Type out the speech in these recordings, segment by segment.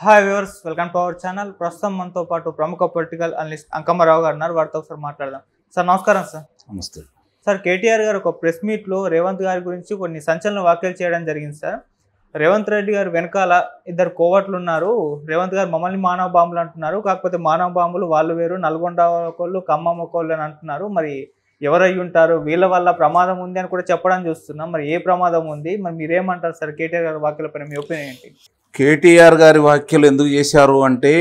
Hi viewers, welcome to our channel. ప్రస్తుతం మనతో పాటు ప్రముఖ పొలిటికల్ అనలిస్ట్ అంకమ్మరావు గారు ఉన్నారు. వారితో ఒకసారి మాట్లాడదాం. సార్ నమస్కారం. సార్ నమస్తే. సార్ కేటీఆర్ గారు ఒక ప్రెస్ మీట్లో రేవంత్ గారి గురించి కొన్ని సంచలన వ్యాఖ్యలు చేయడం జరిగింది. సార్ రేవంత్ రెడ్డి గారు వెనకాల ఇద్దరు కోవట్లు ఉన్నారు. రేవంత్ గారు మమ్మల్ని మానవ బాంబులు అంటున్నారు. కాకపోతే మానవ బాంబులు వాళ్ళు వేరు, నల్గొండ ఒకళ్ళు, ఖమ్మం ఒకళ్ళు అని అంటున్నారు. మరి ఎవరై ఉంటారు? వీళ్ళ వల్ల ప్రమాదం ఉంది అని కూడా చెప్పడం చూస్తున్నాం. మరి ఏ ప్రమాదం ఉంది? మరి మీరేమంటారు సార్ కేటీఆర్ గారి వ్యాఖ్యలపైన మీ ఒపీనియన్ ఏంటి? కేటీఆర్ గారి వ్యాఖ్యలు ఎందుకు చేశారు అంటే,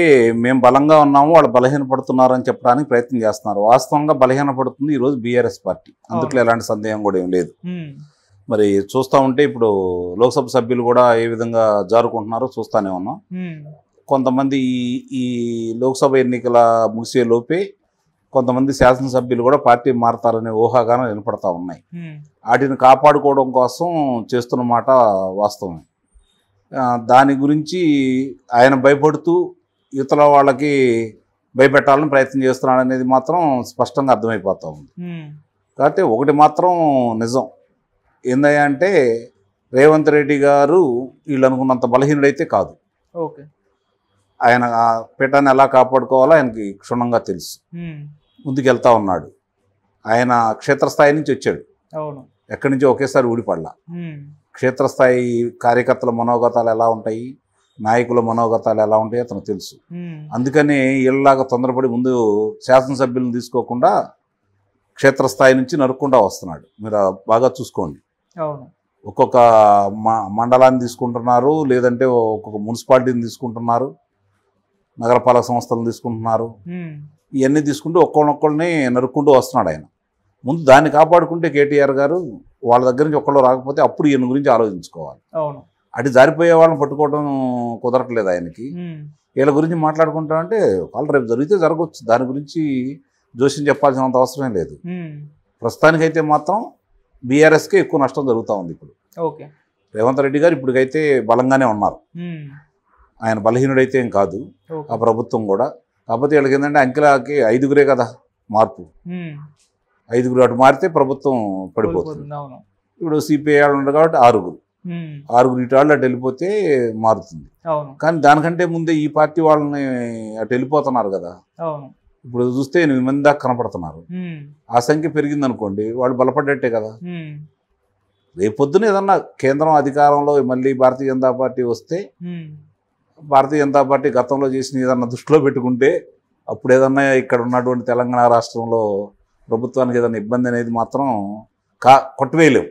మేము బలంగా ఉన్నాము, వాళ్ళు బలహీనపడుతున్నారు అని చెప్పడానికి ప్రయత్నం చేస్తున్నారు. వాస్తవంగా బలహీనపడుతుంది ఈరోజు బీఆర్ఎస్ పార్టీ. అందుట్లో ఎలాంటి సందేహం కూడా ఏం లేదు. మరి చూస్తూ ఉంటే ఇప్పుడు లోక్సభ సభ్యులు కూడా ఏ విధంగా జారుకుంటున్నారో చూస్తూనే ఉన్నాం. కొంతమంది ఈ లోక్సభ ఎన్నికల ముగిసే లోపే కొంతమంది శాసనసభ్యులు కూడా పార్టీ మారతారనే ఊహాగానం వినపడతా ఉన్నాయి. వాటిని కాపాడుకోవడం కోసం చేస్తున్న మాట వాస్తవమే. దాని గురించి ఆయన భయపడుతూ యువతల వాళ్ళకి భయపెట్టాలని ప్రయత్నం చేస్తున్నాడు అనేది మాత్రం స్పష్టంగా అర్థమైపోతూ ఉంది. కాబట్టి ఒకటి మాత్రం నిజం ఏందయ్యా అంటే, రేవంత్ రెడ్డి గారు వీళ్ళు అనుకున్నంత బలహీనుడైతే కాదు. ఓకే, ఆయన పీఠాన్ని ఎలా కాపాడుకోవాలో ఆయనకి క్షుణ్ణంగా తెలుసు. ముందుకెళ్తా ఉన్నాడు. ఆయన క్షేత్రస్థాయి నుంచి వచ్చాడు. అవును, ఎక్కడి నుంచో ఒకేసారి ఊడిపడలా. క్షేత్రస్థాయి కార్యకర్తల మనోగతాలు ఎలా ఉంటాయి, నాయకుల మనోగతాలు ఎలా ఉంటాయి అతను తెలుసు. అందుకని వీళ్ళలాగా తొందరపడి ముందు శాసనసభ్యులను తీసుకోకుండా క్షేత్రస్థాయి నుంచి నరుక్కుండా వస్తున్నాడు. మీరు బాగా చూసుకోండి. ఒక్కొక్క మండలాన్ని తీసుకుంటున్నారు, లేదంటే ఒక్కొక్క మున్సిపాలిటీని తీసుకుంటున్నారు, నగరపాలక సంస్థలను తీసుకుంటున్నారు. ఇవన్నీ తీసుకుంటూ ఒక్కొక్కరిని నరుక్కుంటూ వస్తున్నాడు ఆయన. ముందు దాన్ని కాపాడుకుంటే కేటీఆర్ గారు వాళ్ళ దగ్గర నుంచి ఒక్కళ్ళు రాకపోతే అప్పుడు ఈయన గురించి ఆలోచించుకోవాలి. అటు జారిపోయే వాళ్ళని పట్టుకోవడం కుదరట్లేదు ఆయనకి. వీళ్ళ గురించి మాట్లాడుకుంటామంటే వాళ్ళు రేపు జరిగితే జరగవచ్చు, దాని గురించి జోష్యం చెప్పాల్సినంత అవసరం లేదు. ప్రస్తుతానికైతే మాత్రం బీఆర్ఎస్కే ఎక్కువ నష్టం జరుగుతూ ఉంది. ఇప్పుడు రేవంత్ రెడ్డి గారు ఇప్పటికైతే బలంగానే ఉన్నారు. ఆయన బలహీనుడైతే ఏం కాదు, ఆ ప్రభుత్వం కూడా. కాకపోతే వీళ్ళకి ఏంటంటే అంకెలకి 5గురే కదా మార్పు. 5గురు అటు మారితే ప్రభుత్వం పడిపోతుంది. ఇప్పుడు సిపిఐ ఉండదు కాబట్టి 6గురు ఇటు వాళ్ళు అటు వెళ్ళిపోతే మారుతుంది. కానీ దానికంటే ముందే ఈ పార్టీ వాళ్ళని అటు వెళ్ళిపోతున్నారు కదా. ఇప్పుడు చూస్తే 8 మంది దాకా కనపడుతున్నారు. ఆ సంఖ్య పెరిగింది అనుకోండి, వాళ్ళు బలపడ్డట్టే కదా. రేపొద్దున ఏదన్నా కేంద్రం అధికారంలో మళ్ళీ భారతీయ జనతా పార్టీ వస్తే, భారతీయ జనతా పార్టీ గతంలో చేసిన ఏదన్నా దృష్టిలో పెట్టుకుంటే, అప్పుడు ఏదన్నా ఇక్కడ ఉన్నటువంటి తెలంగాణ రాష్ట్రంలో ప్రభుత్వానికి ఏదైనా ఇబ్బంది అనేది మాత్రం కొట్టివేయలేవు.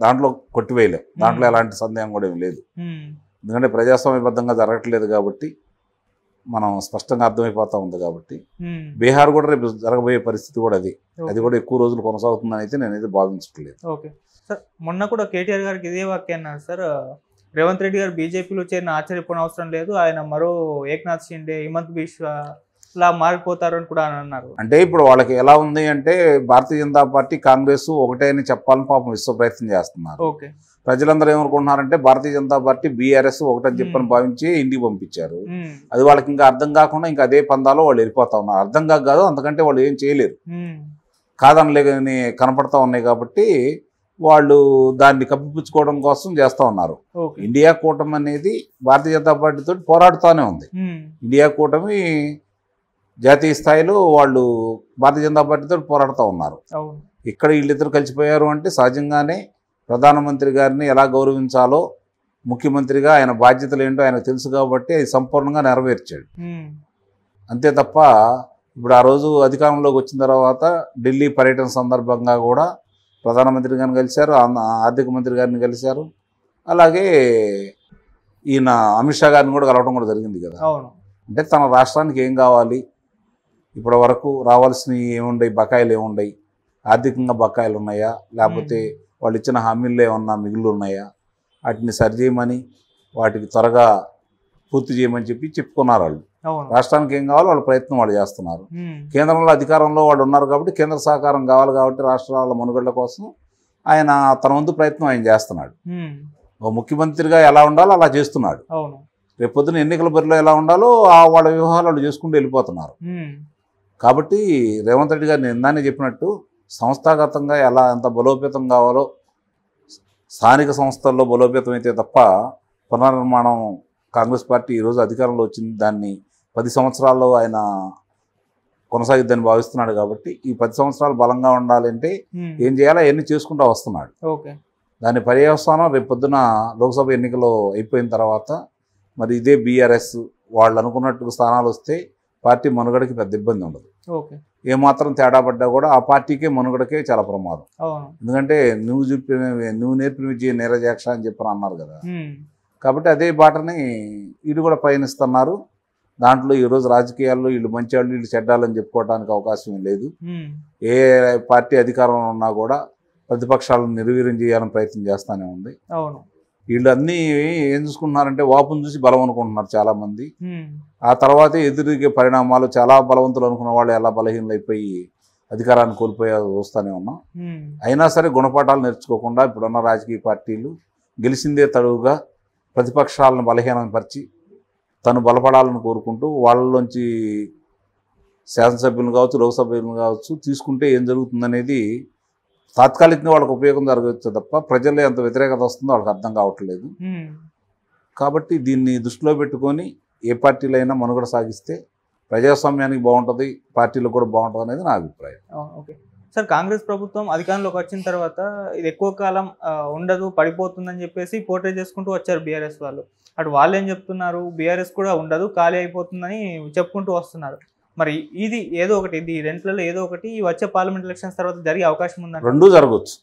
దాంట్లో కొట్టివేయలేవు. దాంట్లో ఎలాంటి సందేహం కూడా ఏమి లేదు. ఎందుకంటే ప్రజాస్వామ్యబద్ధంగా జరగట్లేదు కాబట్టి, మనం స్పష్టంగా అర్థమైపోతా ఉంది కాబట్టి. బీహార్ కూడా రేపు జరగబోయే పరిస్థితి కూడా అది కూడా ఎక్కువ రోజులు కొనసాగుతుందని అయితే నేనైతే భావించట్లేదు. ఓకే సార్, మొన్న కూడా కేటీఆర్ గారికి ఇదే వాక్యం అన్నారు సార్. రేవంత్ రెడ్డి గారు బీజేపీలో చేరిన ఆశ్చర్యపోయిన అవసరం లేదు, ఆయన మరో ఏక్నాథ్ షిండే, హిమంత్ బిశ్వా లా మారిపోతారు అని కూడా అన్నారు. అంటే ఇప్పుడు వాళ్ళకి ఎలా ఉంది అంటే, భారతీయ జనతా పార్టీ కాంగ్రెస్ ఒకటే అని చెప్పాలని పాపం విశ్వ ప్రయత్నం చేస్తున్నారు. ప్రజలందరూ ఏమనుకుంటున్నారంటే, భారతీయ జనతా పార్టీ బీఆర్ఎస్ ఒకటని చెప్పని భావించి ఇంటికి పంపించారు. అది వాళ్ళకి ఇంకా అర్థం కాకుండా ఇంకా అదే పందాలో వాళ్ళు వెళ్ళిపోతా ఉన్నారు. అర్థం కాదు, అంతకంటే వాళ్ళు ఏం చేయలేరు. కాదనలేని కనపడతా ఉన్నాయి కాబట్టి వాళ్ళు దాన్ని కప్పిపుచ్చుకోవడం కోసం చేస్తూ ఉన్నారు. ఇండియా కూటమి అనేది భారతీయ జనతా పార్టీతో పోరాడుతూనే ఉంది. ఇండియా కూటమి జాతీయ స్థాయిలో వాళ్ళు భారతీయ జనతా పార్టీతో పోరాడుతూ ఉన్నారు. ఇక్కడ వీళ్ళిద్దరు కలిసిపోయారు అంటే సహజంగానే ప్రధానమంత్రి గారిని ఎలా గౌరవించాలో, ముఖ్యమంత్రిగా ఆయన బాధ్యతలు ఏంటో ఆయనకు తెలుసు కాబట్టి అది సంపూర్ణంగా నెరవేర్చాడు. అంతే తప్ప ఇప్పుడు ఆ రోజు అధికారంలోకి వచ్చిన తర్వాత ఢిల్లీ పర్యటన సందర్భంగా కూడా ప్రధానమంత్రి గారిని కలిశారు, ఆర్థిక మంత్రి గారిని కలిశారు. అలాగే ఈయన అమిత్ షా గారిని కూడా కలవడం కూడా జరిగింది కదా. అంటే తన రాష్ట్రానికి ఏం కావాలి, ఇప్పటి వరకు రావాల్సినవి ఏముండయి, బకాయిలు ఏముండయి, ఆర్థికంగా బకాయిలు ఉన్నాయా, లేకపోతే వాళ్ళు ఇచ్చిన హామీలు ఏమన్నా మిగులు ఉన్నాయా, వాటిని సరిచేయమని, వాటికి త్వరగా పూర్తి చేయమని చెప్పుకున్నారు. వాళ్ళు రాష్ట్రానికి ఏం కావాలో వాళ్ళ ప్రయత్నం వాళ్ళు చేస్తున్నారు. కేంద్రంలో అధికారంలో వాళ్ళు ఉన్నారు కాబట్టి కేంద్ర సహకారం కావాలి కాబట్టి రాష్ట్రాల మనుగడల కోసం ఆయన తన వంతు ప్రయత్నం ఆయన చేస్తున్నాడు. ఓ ముఖ్యమంత్రిగా ఎలా ఉండాలో అలా చేస్తున్నాడు. రేపొద్దున ఎన్నికల బరిలో ఎలా ఉండాలో వాళ్ళ వ్యవహారాలు వాళ్ళు చేసుకుంటూ వెళ్ళిపోతున్నారు. కాబట్టి రేవంత్ రెడ్డి గారు నిందానే చెప్పినట్టు సంస్థాగతంగా ఎలా ఎంత బలోపేతం కావాలో స్థానిక సంస్థల్లో బలోపేతం అయితే తప్ప పునర్నిర్మాణం కాంగ్రెస్ పార్టీ ఈరోజు అధికారంలో వచ్చింది, దాన్ని 10 సంవత్సరాల్లో ఆయన కొనసాగిద్దని భావిస్తున్నాడు. కాబట్టి ఈ 10 సంవత్సరాలు బలంగా ఉండాలంటే ఏం చేయాలో అవన్నీ చేసుకుంటూ వస్తున్నాడు. ఓకే. దాని పర్యవసానం రేపు పొద్దున లోక్సభ ఎన్నికలు అయిపోయిన తర్వాత మరి ఇదే బీఆర్ఎస్ వాళ్ళు అనుకున్నట్టు స్థానాలు వస్తే పార్టీ మనుగడకి పెద్ద ఇబ్బంది ఉండదు. ఓకే. ఏమాత్రం తేడా పడ్డా కూడా ఆ పార్టీకే మనుగడకే చాలా ప్రమాదం. ఎందుకంటే నువ్వు నేర్పిన విద్య నీరజాక్ష అని చెప్పని అన్నారు కదా. కాబట్టి అదే బాటని వీళ్ళు కూడా పయనిస్తున్నారు. దాంట్లో ఈరోజు రాజకీయాల్లో వీళ్ళు మంచివాళ్ళు వీళ్ళు చెడ్డాలని చెప్పుకోవడానికి అవకాశం లేదు. ఏ పార్టీ అధికారంలో ఉన్నా కూడా ప్రతిపక్షాలను నిర్వీర్యం చేయాలని ప్రయత్నం చేస్తూనే ఉంది. వీళ్ళు అన్నీ ఏం చూసుకుంటున్నారంటే వాపును చూసి బలం అనుకుంటున్నారు చాలామంది. ఆ తర్వాతే ఎదురుగే పరిణామాలు చాలా బలవంతులు అనుకున్న వాళ్ళు ఎలా బలహీనలైపోయి అధికారాన్ని కోల్పోయా చూస్తూనే ఉన్నాం. అయినా సరే గుణపాఠాలు నేర్చుకోకుండా ఇప్పుడున్న రాజకీయ పార్టీలు గెలిచిందే తడువుగా ప్రతిపక్షాలను బలహీనపరిచి తను బలపడాలని కోరుకుంటూ వాళ్ళలోంచి శాసనసభ్యులను కావచ్చు లోక్సభ్యులను కావచ్చు తీసుకుంటే ఏం జరుగుతుందనేది తాత్కాలికంగా వాళ్ళకి ఉపయోగం జరగవచ్చు తప్ప ప్రజల్లో ఎంత వ్యతిరేకత వస్తుందో వాళ్ళకి అర్థం కావట్లేదు. కాబట్టి దీన్ని దృష్టిలో పెట్టుకొని ఏ పార్టీలో అయినా మనుగడ సాగిస్తే ప్రజాస్వామ్యానికి బాగుంటుంది, పార్టీలకు కూడా బాగుంటుంది అనేది నా అభిప్రాయం. ఓకే సార్, కాంగ్రెస్ ప్రభుత్వం అధికారంలోకి వచ్చిన తర్వాత ఇది ఎక్కువ కాలం ఉండదు, పడిపోతుందని చెప్పేసి పోర్ట్రే చేసుకుంటూ వచ్చారు బీఆర్ఎస్ వాళ్ళు. అటు వాళ్ళు ఏం చెప్తున్నారు, బీఆర్ఎస్ కూడా ఉండదు ఖాళీ అయిపోతుందని చెప్పుకుంటూ వస్తున్నారు. మరి ఇది ఏదో ఒకటి, ఇది రెంట్లలో ఏదో ఒకటి వచ్చే పార్లమెంట్ ఎలక్షన్స్ తర్వాత జరిగే అవకాశం ఉందా? రెండూ జరగవచ్చు.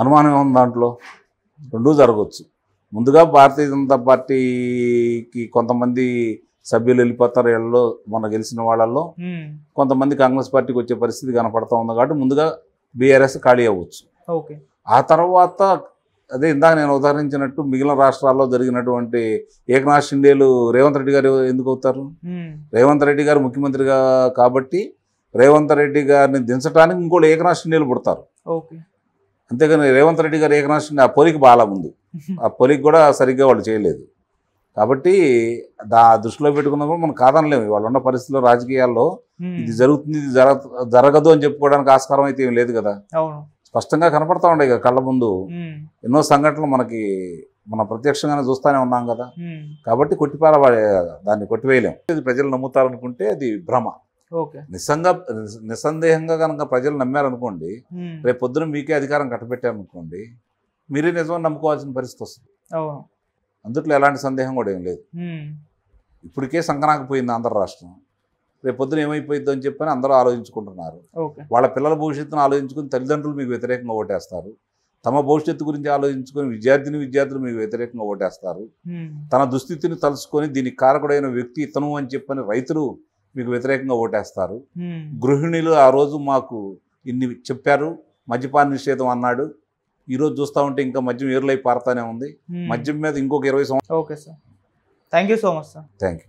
అనుమానం ఉంది దాంట్లో. రెండూ జరగవచ్చు. ముందుగా భారతీయ జనతా పార్టీకి కొంతమంది సభ్యులు వెళ్ళిపోతారు. వీళ్ళలో మొన్న గెలిచిన వాళ్ళల్లో కొంతమంది కాంగ్రెస్ పార్టీకి వచ్చే పరిస్థితి కనపడతా ఉంది. కాబట్టి ముందుగా బీఆర్ఎస్ ఖాళీ అవ్వచ్చు. ఆ తర్వాత అదే ఇందాక నేను ఉదాహరించినట్టు మిగిలిన రాష్ట్రాల్లో జరిగినటువంటి ఏకనాథ్ షిండేలు రేవంత్ రెడ్డి గారు ఎందుకు అవుతారు? రేవంత్ రెడ్డి గారు ముఖ్యమంత్రిగా కాబట్టి రేవంత్ రెడ్డి గారిని దించడానికి ఇంకోటి ఏకనాథ్ షిండేలు పుడతారు. అంతేగాని రేవంత్ రెడ్డి గారు ఏకనాథ్ షిండే ఆ పొలికి బాగా ఉంది, ఆ పొలికి కూడా సరిగ్గా వాళ్ళు చేయలేదు. కాబట్టి దృష్టిలో పెట్టుకున్నప్పుడు మనం కాదనలేము. వాళ్ళు ఉన్న పరిస్థితుల్లో రాజకీయాల్లో ఇది జరుగుతుంది ఇది జరగదు అని చెప్పుకోవడానికి ఆస్కారం అయితే ఏం లేదు కదా. స్పష్టంగా కనపడతా ఉండే కదా కళ్ళ ముందు. ఎన్నో సంఘటనలు మనం ప్రత్యక్షంగానే చూస్తూనే ఉన్నాం కదా. కాబట్టి దాన్ని కొట్టివేయలేం. ఇది ప్రజలు నమ్ముతారనుకుంటే అది భ్రమ. నిస్సందేహంగా కనుక ప్రజలు నమ్మారనుకోండి, రేపు పొద్దున మీకే అధికారం కట్టబెట్టారనుకోండి, మీరే నిజమని నమ్ముకోవాల్సిన పరిస్థితి వస్తుంది. అందుట్లో ఎలాంటి సందేహం కూడా ఏం లేదు. ఇప్పటికే సంకనాకపోయింది ఆంధ్ర రాష్ట్రం. రేపు పొద్దున ఏమైపోయిద్దో అని చెప్పని అందరూ ఆలోచించుకుంటున్నారు. వాళ్ళ పిల్లల భవిష్యత్తును ఆలోచించుకుని తల్లిదండ్రులు మీకు వ్యతిరేకంగా ఓటేస్తారు. తమ భవిష్యత్తు గురించి ఆలోచించుకొని విద్యార్థులు మీకు వ్యతిరేకంగా ఓటేస్తారు. తన దుస్థితిని తలుచుకొని దీనికి కారకుడైన వ్యక్తి ఇతను అని చెప్పని రైతులు మీకు వ్యతిరేకంగా ఓటేస్తారు. గృహిణులు ఆ రోజు మాకు ఇన్ని చెప్పారు, మద్యపాన నిషేధం అన్నాడు, ఈరోజు చూస్తూ ఉంటే ఇంకా మద్యం ఏరులై పారుతానే ఉంది. మద్యం మీద ఇంకొక 20 సంవత్సరాలు. Okay sir, thank you so much sir. Thank you.